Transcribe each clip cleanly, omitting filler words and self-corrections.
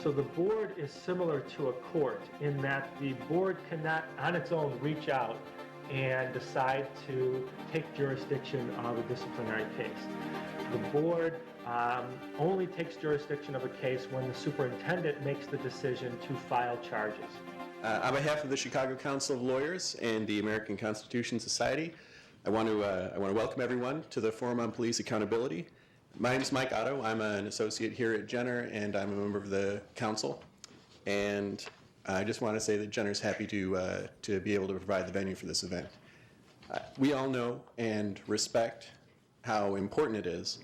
So the board is similar to a court in that the board cannot on its own reach out and decide to take jurisdiction of a disciplinary case. The board only takes jurisdiction of a case when the superintendent makes the decision to file charges. On behalf of the Chicago Council of Lawyers and the American Constitution Society, I want to welcome everyone to the Forum on Police Accountability. My name is Mike Otto. I'm an associate here at Jenner, and I'm a member of the council. And I just want to say that Jenner's happy to be able to provide the venue for this event. We all know and respect how important it is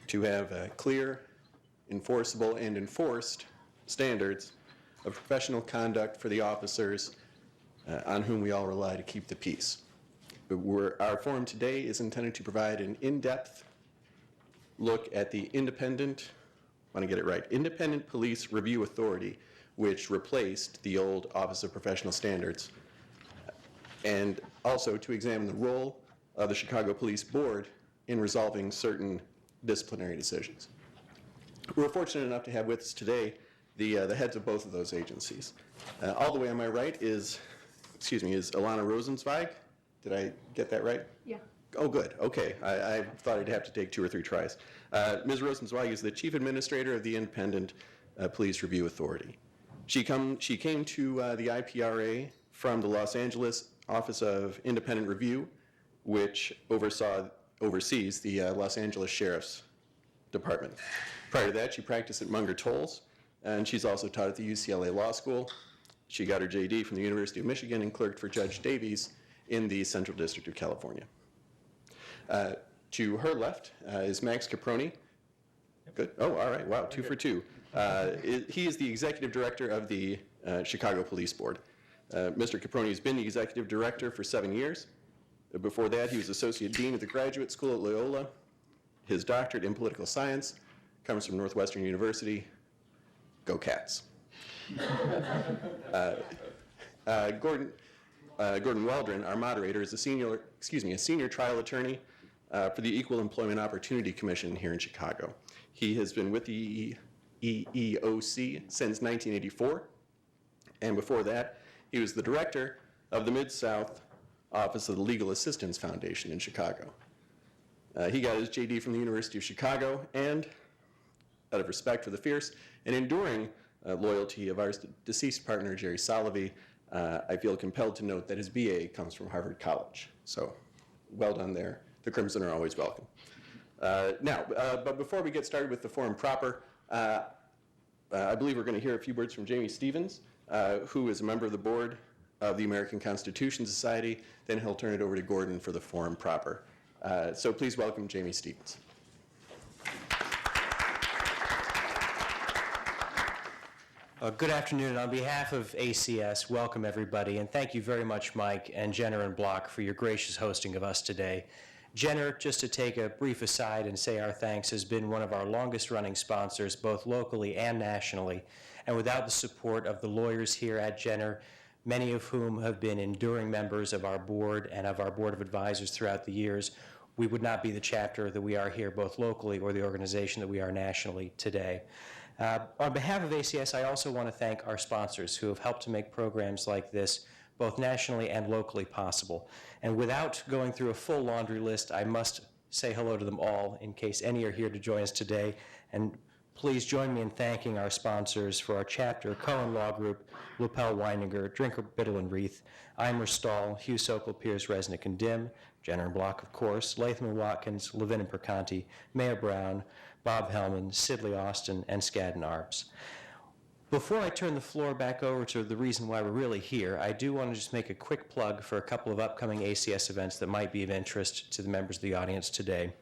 to have clear, enforceable, and enforced standards of professional conduct for the officers on whom we all rely to keep the peace. Our forum today is intended to provide an in-depth look at the Independent Police Review Authority, which replaced the old Office of Professional Standards, and also to examine the role of the Chicago Police Board in resolving certain disciplinary decisions. We're fortunate enough to have with us today the heads of both of those agencies. All the way on my right is Ilana Rosenzweig. Did I get that right? Yeah. Oh, good. Okay. I thought I'd have to take 2 or 3 tries. Ms. Rosenzweig is the Chief Administrator of the Independent Police Review Authority. She came to the IPRA from the Los Angeles Office of Independent Review, which oversees the Los Angeles Sheriff's Department. Prior to that, she practiced at Munger Tolles, and she's also taught at the UCLA Law School. She got her JD from the University of Michigan and clerked for Judge Davies in the Central District of California. To her left is Max Caproni. Good. Oh, all right. Wow, 2 for 2. He is the Executive Director of the Chicago Police Board. Mr. Caproni has been the Executive Director for 7 years. Before that, he was Associate Dean at the Graduate School at Loyola. His doctorate in political science comes from Northwestern University. Go Cats. Gordon Waldron, our moderator, is a senior trial attorney for the Equal Employment Opportunity Commission here in Chicago. He has been with the EEOC since 1984, and before that, he was the director of the Mid-South Office of the Legal Assistance Foundation in Chicago. He got his JD from the University of Chicago, and out of respect for the fierce and enduring loyalty of our deceased partner, Jerry Salovey, I feel compelled to note that his BA comes from Harvard College. So, well done there. The Crimson are always welcome. But before we get started with the forum proper, I believe we're going to hear a few words from Jamie Stevens, who is a member of the board of the American Constitution Society. Then he'll turn it over to Gordon for the forum proper. So please welcome Jamie Stevens. Good afternoon. On behalf of ACS, welcome everybody, and thank you very much, Mike and Jenner and Block, for your gracious hosting of us today. Jenner, just to take a brief aside and say our thanks, has been one of our longest running sponsors, both locally and nationally, and without the support of the lawyers here at Jenner, many of whom have been enduring members of our board and of our board of advisors throughout the years, we would not be the chapter that we are here both locally or the organization that we are nationally today. On behalf of ACS, I also want to thank our sponsors who have helped to make programs like this both nationally and locally possible. And without going through a full laundry list, I must say hello to them all in case any are here to join us today. And please join me in thanking our sponsors for our chapter, Cohen Law Group, Lupel Weininger, Drinker, Biddle and Reith, Eimer Stahl, Hugh Sokol, Pierce, Resnick and Dim, Jenner and Block, of course, Latham and Watkins, Levin and Perconti, Mayor Brown, Bob Hellman, Sidley Austin, and Skadden Arps. Before I turn the floor back over to the reason why we're really here, I do want to just make a quick plug for a couple of upcoming ACS events that might be of interest to the members of the audience today.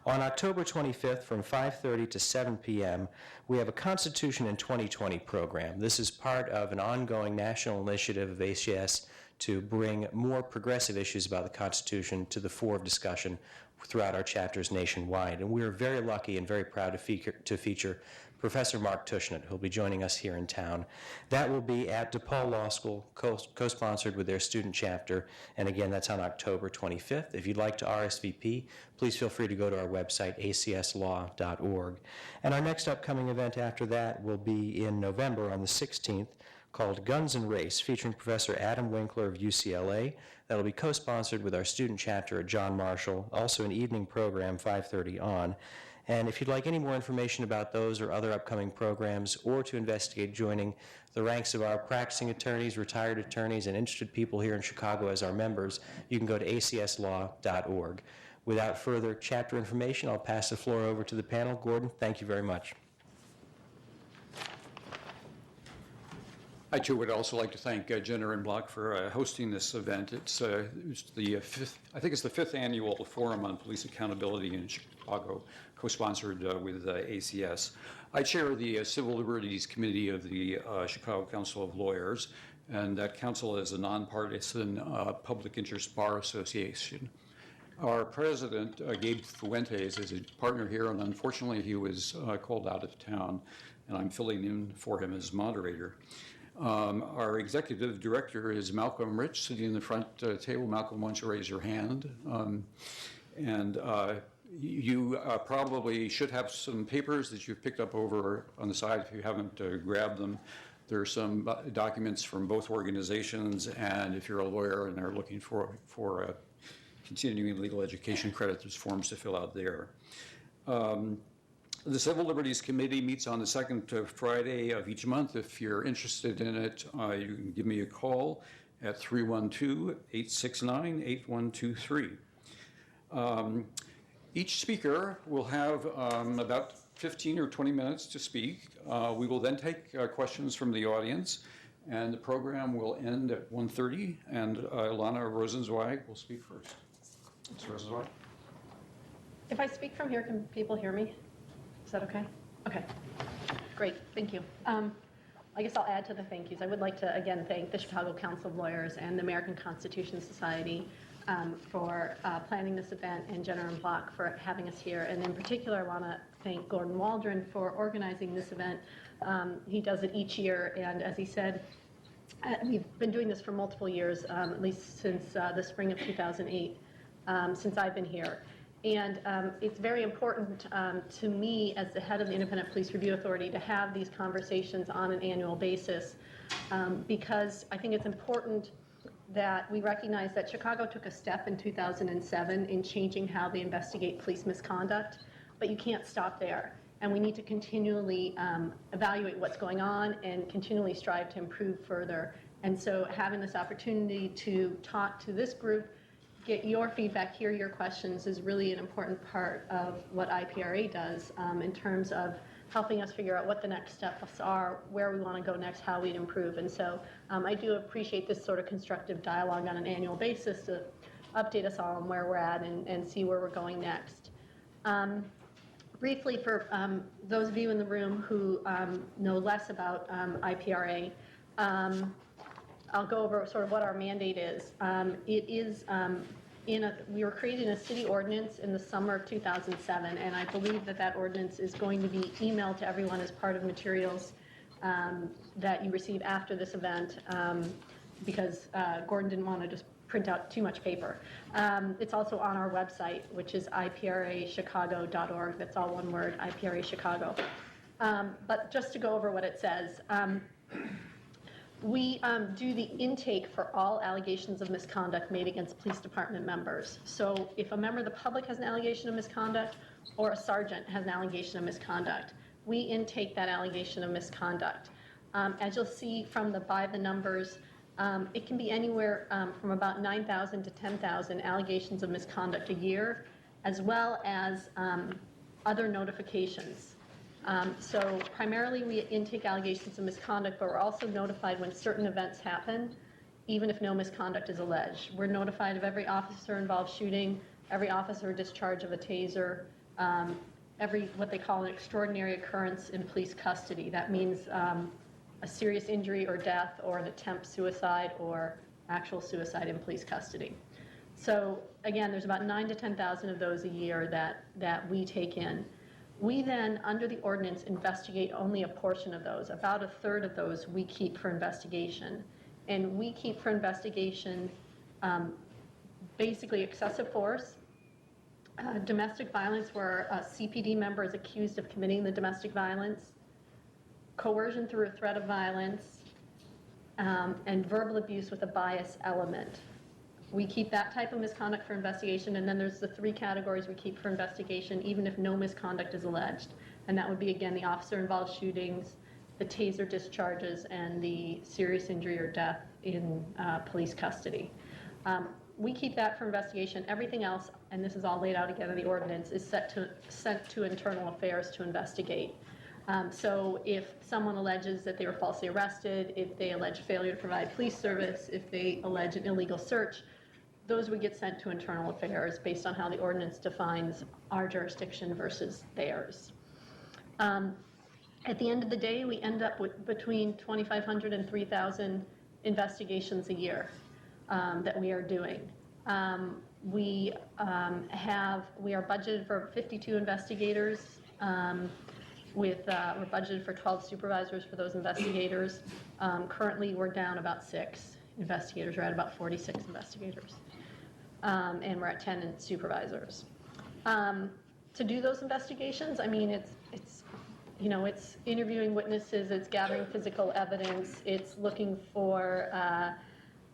On October 25th from 5:30 to 7 p.m., we have a Constitution in 2020 program. This is part of an ongoing national initiative of ACS to bring more progressive issues about the Constitution to the fore of discussion throughout our chapters nationwide. And we are very lucky and very proud to feature Professor Mark Tushnet, who'll be joining us here in town. That will be at DePaul Law School, co-sponsored with their student chapter, and again, that's on October 25th. If you'd like to RSVP, please feel free to go to our website, acslaw.org. And our next upcoming event after that will be in November on the 16th, called Guns and Race, featuring Professor Adam Winkler of UCLA. That'll be co-sponsored with our student chapter at John Marshall, also an evening program, 5:30 on. And if you'd like any more information about those or other upcoming programs, or to investigate joining the ranks of our practicing attorneys, retired attorneys, and interested people here in Chicago as our members, you can go to acslaw.org. Without further chapter information, I'll pass the floor over to the panel. Gordon, thank you very much. I too would also like to thank Jenner and Block for hosting this event. It's the fifth, I think it's the 5th annual Forum on Police Accountability in Chicago, co-sponsored with ACS. I chair the Civil Liberties Committee of the Chicago Council of Lawyers, and that council is a nonpartisan public interest bar association. Our president, Gabe Fuentes, is a partner here, and unfortunately he was called out of town, and I'm filling in for him as moderator. Our executive director is Malcolm Rich, sitting in the front table. Malcolm, why don't you raise your hand? You probably should have some papers that you've picked up over on the side if you haven't grabbed them. There are some documents from both organizations, and if you're a lawyer and are looking for continuing legal education credit, there's forms to fill out there. The Civil Liberties Committee meets on the second Friday of each month. If you're interested in it, you can give me a call at 312-869-8123. Each speaker will have about 15 or 20 minutes to speak. We will then take questions from the audience, and the program will end at 1:30, and Ilana Rosenzweig will speak first. Ms. Rosenzweig. If I speak from here, can people hear me? Is that okay? Okay, great, thank you. I guess I'll add to the thank yous. I would like to again thank the Chicago Council of Lawyers and the American Constitution Society for planning this event, and Jenner and Block for having us here. And in particular, I want to thank Gordon Waldron for organizing this event. He does it each year, and as he said, we've been doing this for multiple years, at least since the spring of 2008, since I've been here. And it's very important to me as the head of the Independent Police Review Authority to have these conversations on an annual basis because I think it's important that we recognize that Chicago took a step in 2007 in changing how they investigate police misconduct, but you can't stop there. And we need to continually evaluate what's going on and continually strive to improve further. And so having this opportunity to talk to this group, get your feedback, hear your questions is really an important part of what IPRA does in terms of helping us figure out what the next steps are, where we want to go next, how we'd improve. And so I do appreciate this sort of constructive dialogue on an annual basis to update us all on where we're at and see where we're going next. Briefly, for those of you in the room who know less about IPRA, I'll go over sort of what our mandate is. It is we were created in a city ordinance in the summer of 2007, and I believe that that ordinance is going to be emailed to everyone as part of materials that you receive after this event because Gordon didn't want to just print out too much paper. It's also on our website, which is iprachicago.org. That's all one word, IPRA Chicago. But just to go over what it says, we do the intake for all allegations of misconduct made against police department members. So if a member of the public has an allegation of misconduct or a sergeant has an allegation of misconduct, we intake that allegation of misconduct. As you'll see from by the numbers, it can be anywhere from about 9,000 to 10,000 allegations of misconduct a year, as well as other notifications. So primarily we intake allegations of misconduct, but we're also notified when certain events happen, even if no misconduct is alleged. We're notified of every officer involved shooting, every officer discharge of a taser, every what they call an extraordinary occurrence in police custody. That means a serious injury or death or an attempt suicide or actual suicide in police custody. So again, there's about 9,000 to 10,000 of those a year that we take in. We then, under the ordinance, investigate only a portion of those. About a third of those we keep for investigation. And we keep for investigation basically excessive force, domestic violence where a CPD member is accused of committing the domestic violence, coercion through a threat of violence, and verbal abuse with a bias element. We keep that type of misconduct for investigation, and then there's the 3 categories we keep for investigation, even if no misconduct is alleged. And that would be, again, the officer-involved shootings, the taser discharges, and the serious injury or death in police custody. We keep that for investigation. Everything else, and this is all laid out again in the ordinance, is sent to internal affairs to investigate. So if someone alleges that they were falsely arrested, if they allege failure to provide police service, if they allege an illegal search, those would get sent to internal affairs based on how the ordinance defines our jurisdiction versus theirs. At the end of the day, we end up with between 2,500 and 3,000 investigations a year that we are doing. We are budgeted for 52 investigators. We're budgeted for 12 supervisors for those investigators. Currently, we're down about 6 investigators. We're at about 46 investigators. And we're at 10 supervisors. To do those investigations, I mean, it's interviewing witnesses, it's gathering physical evidence, it's looking for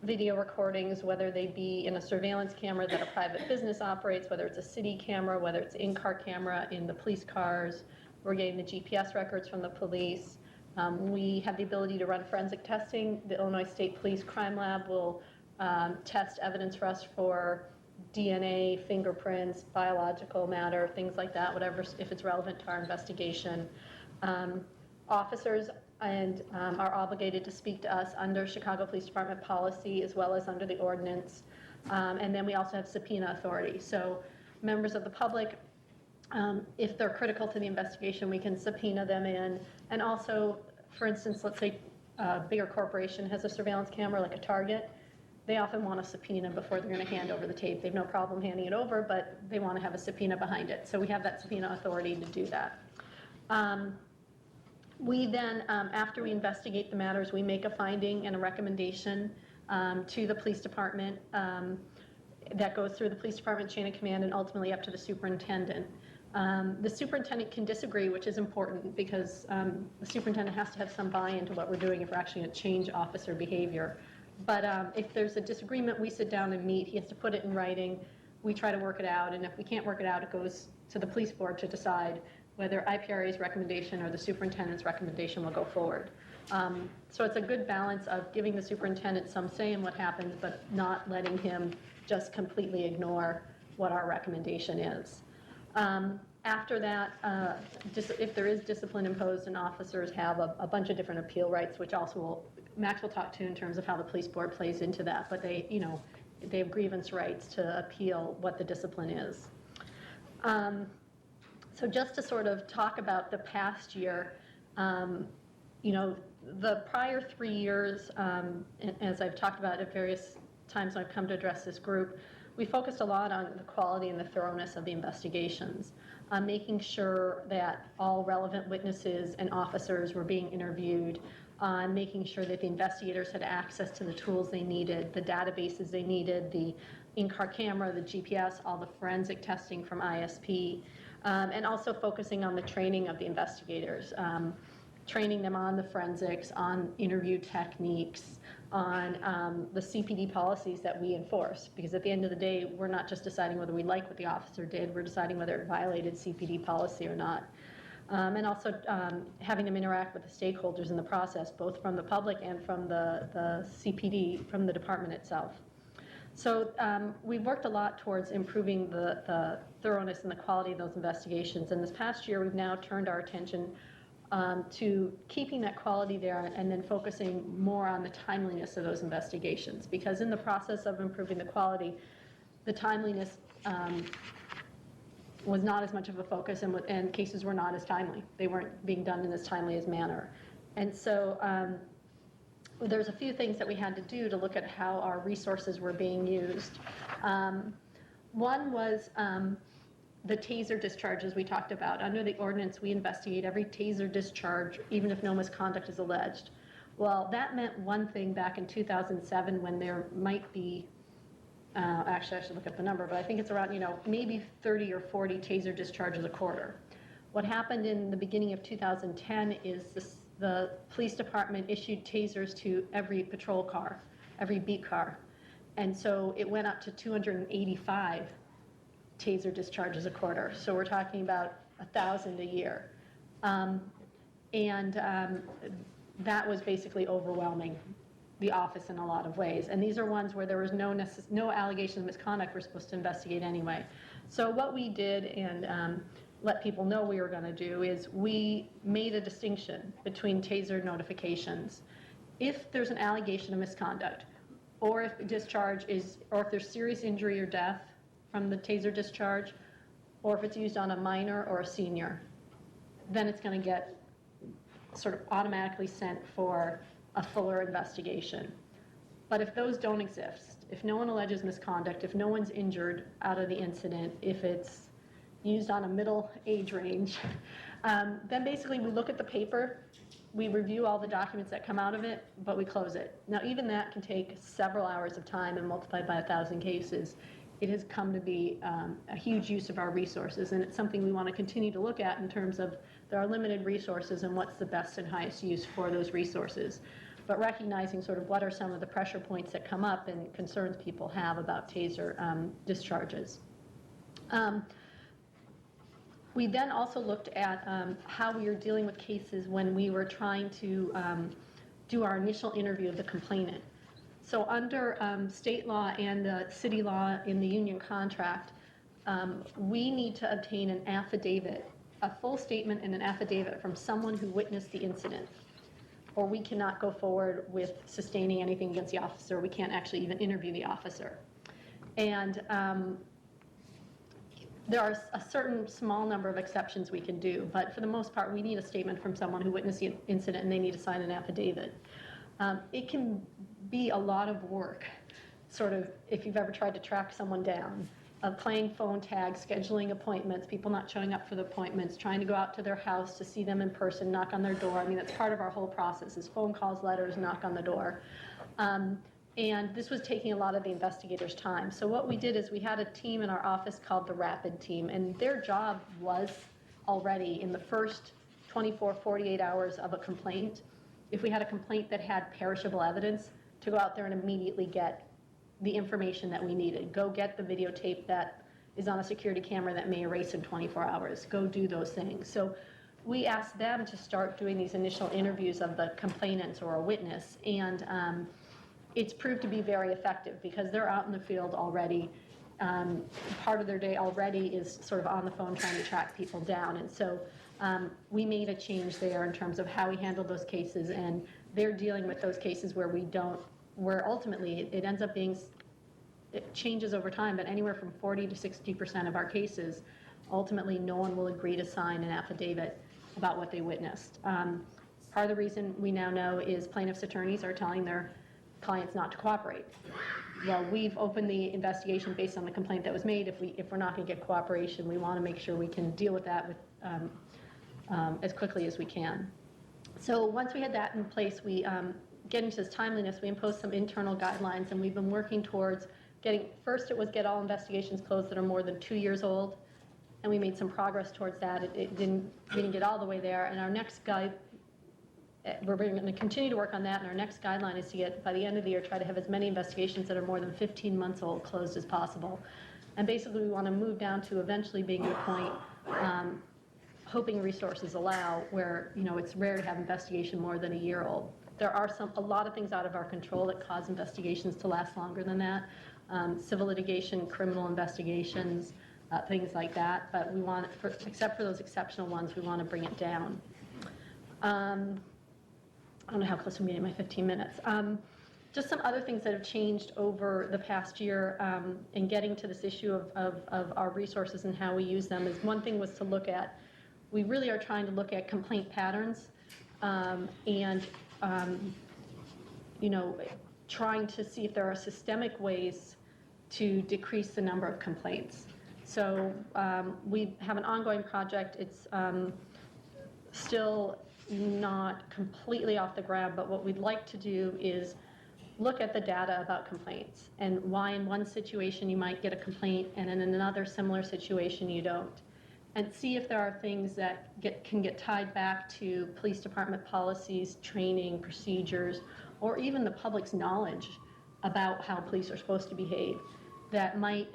video recordings, whether they be in a surveillance camera that a private business operates, whether it's a city camera, whether it's in-car camera in the police cars. We're getting the GPS records from the police. We have the ability to run forensic testing. The Illinois State Police Crime Lab will test evidence for us for DNA, fingerprints, biological matter, things like that, whatever, if it's relevant to our investigation. Officers are obligated to speak to us under Chicago Police Department policy as well as under the ordinance. And then we also have subpoena authority. So members of the public, if they're critical to the investigation, we can subpoena them in. And also, for instance, let's say a bigger corporation has a surveillance camera like a Target. They often want a subpoena before they're going to hand over the tape. They have no problem handing it over, but they want to have a subpoena behind it. So we have that subpoena authority to do that. We then, after we investigate the matters, we make a finding and a recommendation to the police department that goes through the police department chain of command and ultimately up to the superintendent. The superintendent can disagree, which is important because the superintendent has to have some buy-in to what we're doing if we're actually going to change officer behavior. But if there's a disagreement, we sit down and meet. He has to put it in writing. We try to work it out, and if we can't work it out, it goes to the police board to decide whether IPRA's recommendation or the superintendent's recommendation will go forward. So it's a good balance of giving the superintendent some say in what happens, but not letting him just completely ignore what our recommendation is. After that, if there is discipline imposed, and officers have a bunch of different appeal rights, which also Max will talk to in terms of how the police board plays into that, but they have grievance rights to appeal what the discipline is. So just to sort of talk about the past year, the prior 3 years, as I've talked about at various times when I've come to address this group, we focused a lot on the quality and the thoroughness of the investigations, making sure that all relevant witnesses and officers were being interviewed, on making sure that the investigators had access to the tools they needed, the databases they needed, the in-car camera, the GPS, all the forensic testing from ISP, and also focusing on the training of the investigators, training them on the forensics, on interview techniques, on the CPD policies that we enforce. Because at the end of the day, we're not just deciding whether we like what the officer did, we're deciding whether it violated CPD policy or not. And also having them interact with the stakeholders in the process, both from the public and from the CPD, from the department itself. So we've worked a lot towards improving the thoroughness and the quality of those investigations. And this past year, we've now turned our attention to keeping that quality there and then focusing more on the timeliness of those investigations. Because in the process of improving the quality, the timeliness was not as much of a focus, and cases were not as timely. They weren't being done in as timely as manner. And so there's a few things that we had to do to look at how our resources were being used. One was the taser discharges we talked about. Under the ordinance, we investigate every taser discharge, even if no misconduct is alleged. Well, that meant one thing back in 2007 when there might be, actually I should look up the number, but I think it's around, maybe 30 or 40 taser discharges a quarter. What happened in the beginning of 2010 is the police department issued tasers to every patrol car, every beat car. And so it went up to 285 taser discharges a quarter. So we're talking about 1,000 a year. That was basically overwhelming the office in a lot of ways. And these are ones where there was no allegation of misconduct we're supposed to investigate anyway. So what we did, and let people know we were going to do, is we made a distinction between taser notifications. If there's an allegation of misconduct, or if discharge is, or if there's serious injury or death from the taser discharge, or if it's used on a minor or a senior, then it's going to get sort of automatically sent for a fuller investigation. But if those don't exist, if no one alleges misconduct, if no one's injured out of the incident, if it's used on a middle age range, then basically we look at the paper, we review all the documents that come out of it, but we close it. Now, even that can take several hours of time, and multiplied by 1,000 cases, it has come to be a huge use of our resources, and it's something we want to continue to look at in terms of there are limited resources and what's the best and highest use for those resources. But recognizing sort of what are some of the pressure points that come up and concerns people have about taser discharges. We then also looked at how we were dealing with cases when we were trying to do our initial interview of the complainant. So under state law and the city law in the union contract, we need to obtain an affidavit, a full statement and an affidavit from someone who witnessed the incident, or we cannot go forward with sustaining anything against the officer. We can't actually even interview the officer. And there are a certain small number of exceptions we can do, but for the most part, we need a statement from someone who witnessed the incident, and they need to sign an affidavit. It can be a lot of work, sort of, if you've ever tried to track someone down, playing phone tag, scheduling appointments, people not showing up for the appointments, trying to go out to their house to see them in person, knock on their door. I mean, that's part of our whole process, is phone calls, letters, knock on the door. And this was taking a lot of the investigators' time. So what we did is we had a team in our office called the Rapid Team, and their job was already in the first 24, 48 hours of a complaint, if we had a complaint that had perishable evidence, to go out there and immediately get the information that we needed. Go get the videotape that is on a security camera that may erase in 24 hours. Go do those things. So we asked them to start doing these initial interviews of the complainants or a witness, and it's proved to be very effective because they're out in the field already. Part of their day already is sort of on the phone trying to track people down. And so we made a change there in terms of how we handle those cases, and they're dealing with those cases where where ultimately it ends up being, it changes over time, but anywhere from 40 to 60% of our cases, ultimately no one will agree to sign an affidavit about what they witnessed. Part of the reason we now know is plaintiffs' attorneys are telling their clients not to cooperate. Well, we've opened the investigation based on the complaint that was made. If we're not going to get cooperation, we want to make sure we can deal with that with as quickly as we can. So once we had that in place, we getting to this timeliness, we imposed some internal guidelines, and we've been working towards getting, first it was get all investigations closed that are more than 2 years old, and we made some progress towards that. We didn't get all the way there, and our next we're going to continue to work on that, and our next guideline is to get, by the end of the year, try to have as many investigations that are more than 15 months old closed as possible. And basically we want to move down to eventually being at a point, hoping resources allow, where it's rare to have investigation more than a year old. There are a lot of things out of our control that cause investigations to last longer than that. Civil litigation, criminal investigations, things like that. But we want, except for those exceptional ones, we want to bring it down. I don't know how close I'm getting my 15 minutes. Just some other things that have changed over the past year in getting to this issue of our resources and how we use them is, one thing was to look at, we really are trying to look at complaint patterns and trying to see if there are systemic ways to decrease the number of complaints. So we have an ongoing project. It's still not completely off the ground, but what we'd like to do is look at the data about complaints and why in one situation you might get a complaint and in another similar situation you don't. And see if there are things that can get tied back to police department policies, training, procedures, or even the public's knowledge about how police are supposed to behave that might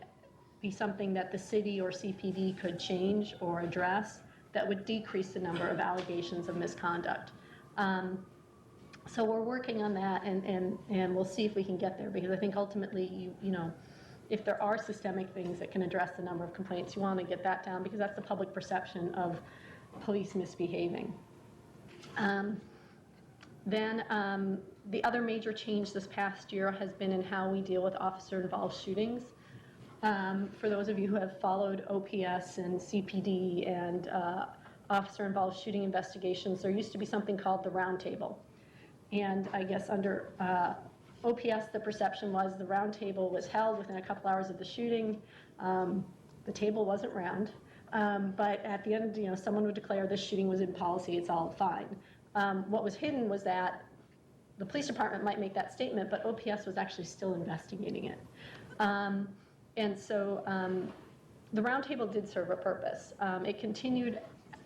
be something that the city or CPD could change or address that would decrease the number of allegations of misconduct. So we're working on that, and we'll see if we can get there, because I think ultimately, you know, if there are systemic things that can address the number of complaints, you want to get that down, because that's the public perception of police misbehaving. Then the other major change this past year has been in how we deal with officer-involved shootings. For those of you who have followed OPS and CPD and officer-involved shooting investigations, there used to be something called the Roundtable. And I guess under OPS, the perception was the roundtable was held within a couple hours of the shooting. The table wasn't round, but at the end, you know, someone would declare this shooting was in policy, it's all fine. What was hidden was that the police department might make that statement, but OPS was actually still investigating it. And so the roundtable did serve a purpose. It continued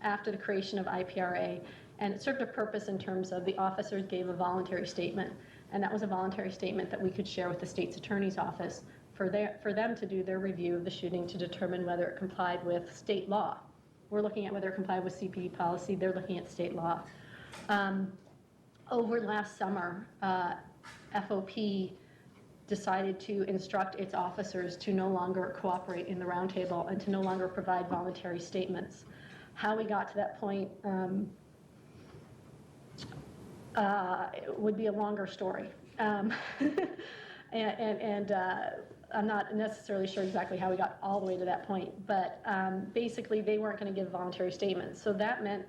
after the creation of IPRA, and it served a purpose in terms of the officers gave a voluntary statement, and that was a voluntary statement that we could share with the state's attorney's office for them to do their review of the shooting to determine whether it complied with state law. We're looking at whether it complied with CPD policy, they're looking at state law. Over last summer, FOP decided to instruct its officers to no longer cooperate in the roundtable and to no longer provide voluntary statements. How we got to that point it would be a longer story. And I'm not necessarily sure exactly how we got all the way to that point, but basically they weren't going to give voluntary statements. So that meant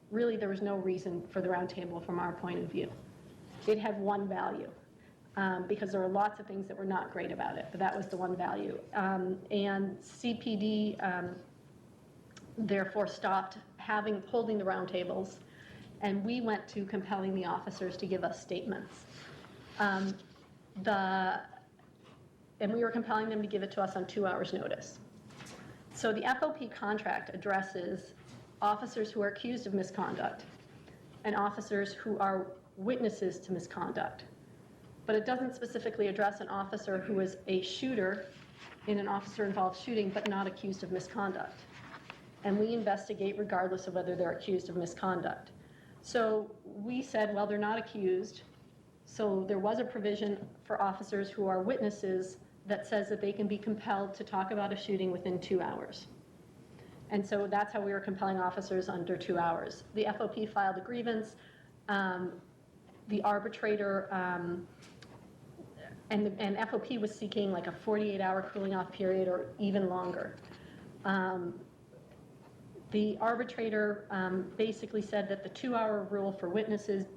really there was no reason for the roundtable from our point of view. It had one value, because there were lots of things that were not great about it, but that was the one value. And CPD therefore stopped holding the roundtables, and we went to compelling the officers to give us statements. And we were compelling them to give it to us on 2 hours' notice. So the FOP contract addresses officers who are accused of misconduct and officers who are witnesses to misconduct. But it doesn't specifically address an officer who is a shooter in an officer-involved shooting but not accused of misconduct. And we investigate regardless of whether they're accused of misconduct. So we said, well, they're not accused, so there was a provision for officers who are witnesses that says that they can be compelled to talk about a shooting within 2 hours. And so that's how we were compelling officers under 2 hours. The FOP filed a grievance. The arbitrator and FOP was seeking like a 48-hour cooling off period or even longer. The arbitrator basically said that the 2-hour rule for witnesses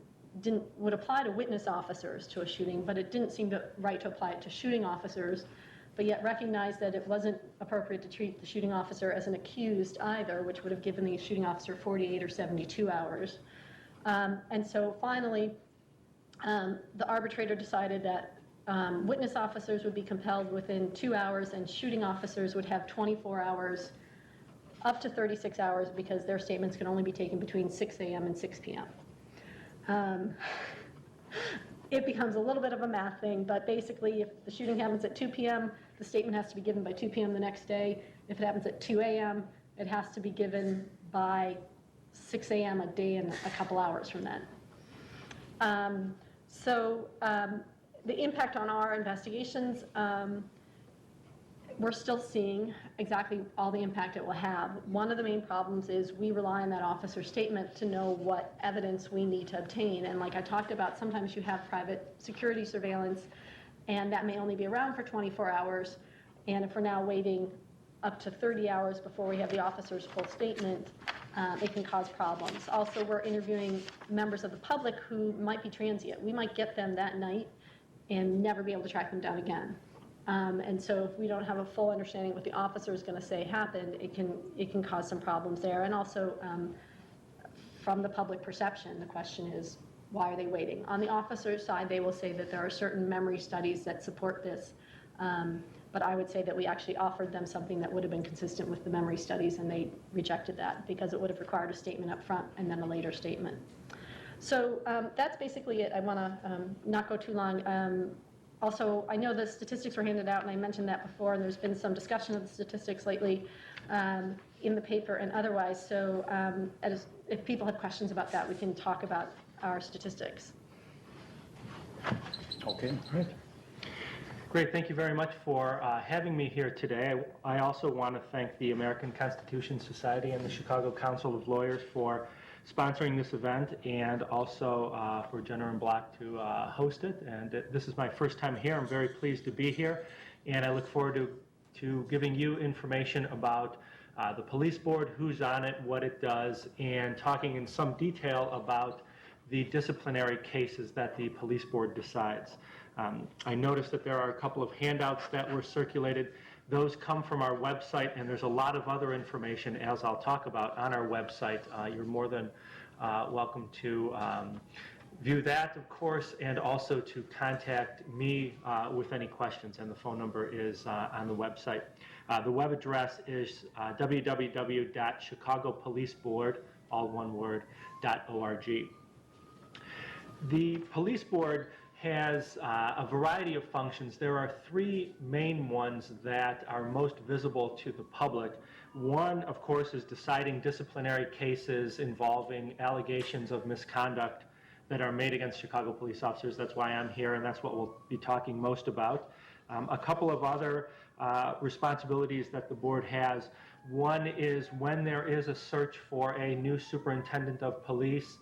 would apply to witness officers to a shooting, but it didn't seem right to apply it to shooting officers, but yet recognized that it wasn't appropriate to treat the shooting officer as an accused either, which would have given the shooting officer 48 or 72 hours. And so finally, the arbitrator decided that witness officers would be compelled within 2 hours and shooting officers would have 24 hours, up to 36 hours, because their statements can only be taken between 6 a.m. and 6 p.m. It becomes a little bit of a math thing, but basically if the shooting happens at 2 p.m., the statement has to be given by 2 p.m. the next day. If it happens at 2 a.m., it has to be given by 6 a.m. a day and a couple hours from then. The impact on our investigations, we're still seeing exactly all the impact it will have. One of the main problems is we rely on that officer's statement to know what evidence we need to obtain. And like I talked about, sometimes you have private security surveillance, and that may only be around for 24 hours. And if we're now waiting up to 30 hours before we have the officer's full statement, it can cause problems. Also, we're interviewing members of the public who might be transient. We might get them that night and never be able to track them down again. And so if we don't have a full understanding of what the officer is going to say happened, it can cause some problems there. And also, from the public perception, the question is, why are they waiting? On the officer's side, they will say that there are certain memory studies that support this. But I would say that we actually offered them something that would have been consistent with the memory studies, and they rejected that because it would have required a statement up front and then a later statement. So that's basically it. I want to not go too long. Also, I know the statistics were handed out, and I mentioned that before, and there's been some discussion of the statistics lately in the paper and otherwise. So if people have questions about that, we can talk about our statistics. Okay. Great, thank you very much for having me here today. I also want to thank the American Constitution Society and the Chicago Council of Lawyers for sponsoring this event, and also for Jenner and Block to host it. And this is my first time here. I'm very pleased to be here, and I look forward to giving you information about the police board, who's on it, what it does, and talking in some detail about the disciplinary cases that the police board decides. I noticed that there are a couple of handouts that were circulated. Those come from our website, and there's a lot of other information, as I'll talk about, on our website. You're more than welcome to view that, of course, and also to contact me with any questions, and the phone number is on the website. The web address is www.chicagopoliceboard, all one word, .org. The police board has a variety of functions. There are three main ones that are most visible to the public. One, of course, is deciding disciplinary cases involving allegations of misconduct that are made against Chicago police officers. That's why I'm here, and that's what we'll be talking most about. A couple of other responsibilities that the board has. One is when there is a search for a new superintendent of police,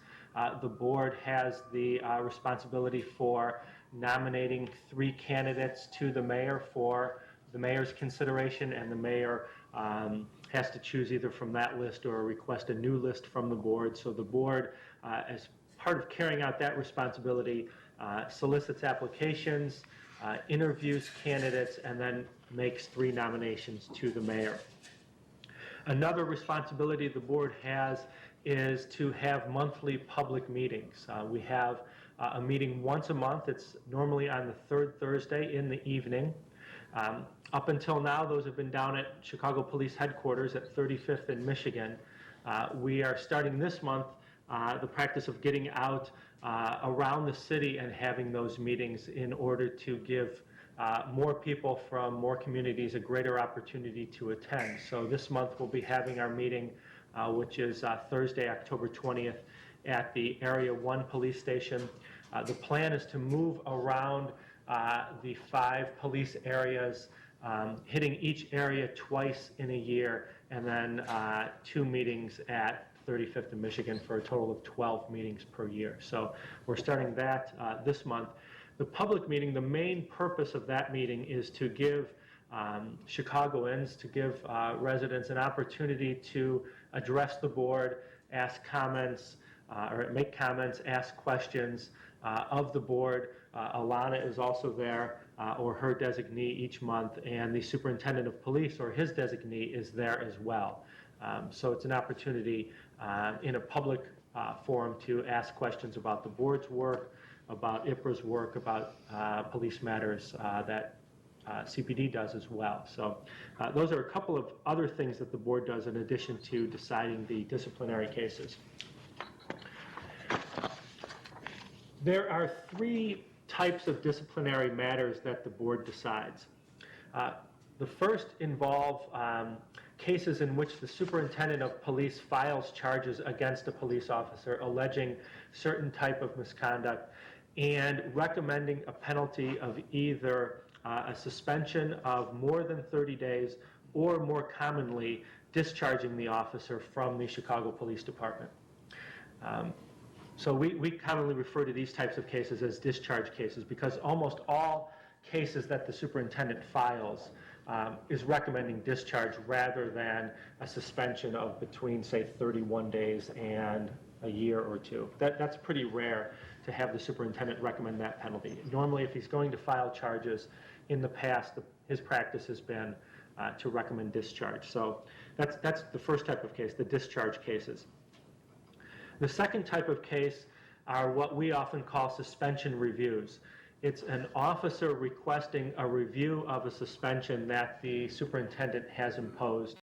the board has the responsibility for nominating 3 candidates to the mayor for the mayor's consideration, and the mayor has to choose either from that list or request a new list from the board. So the board, as part of carrying out that responsibility, solicits applications, interviews candidates, and then makes 3 nominations to the mayor. Another responsibility the board has is to have monthly public meetings. We have a meeting once a month. It's normally on the 3rd Thursday in the evening. Up until now, those have been down at Chicago Police Headquarters at 35th and Michigan. We are starting this month the practice of getting out around the city and having those meetings in order to give more people from more communities a greater opportunity to attend. So this month we'll be having our meeting, which is Thursday, October 20th, at the Area 1 police station. The plan is to move around the 5 police areas, hitting each area twice in a year, and then 2 meetings at 35th and Michigan for a total of 12 meetings per year. So we're starting that this month. The public meeting, the main purpose of that meeting is to give Chicagoans, to give residents an opportunity to address the board, ask comments, or make comments, ask questions of the board. Alana is also there, or her designee each month, and the superintendent of police or his designee is there as well. So it's an opportunity in a public forum to ask questions about the board's work, about IPRA's work, about police matters that CPD does as well. So those are a couple of other things that the board does in addition to deciding the disciplinary cases. There are 3 types of disciplinary matters that the board decides. The first involve cases in which the superintendent of police files charges against a police officer alleging certain type of misconduct and recommending a penalty of either a suspension of more than 30 days or, more commonly, discharging the officer from the Chicago Police Department. So we commonly refer to these types of cases as discharge cases because almost all cases that the superintendent files is recommending discharge rather than a suspension of between, say, 31 days and a year or 2. That's pretty rare to have the superintendent recommend that penalty. Normally, if he's going to file charges, in the past, his practice has been to recommend discharge. So that's the first type of case, the discharge cases. The second type of case are what we often call suspension reviews. It's an officer requesting a review of a suspension that the superintendent has imposed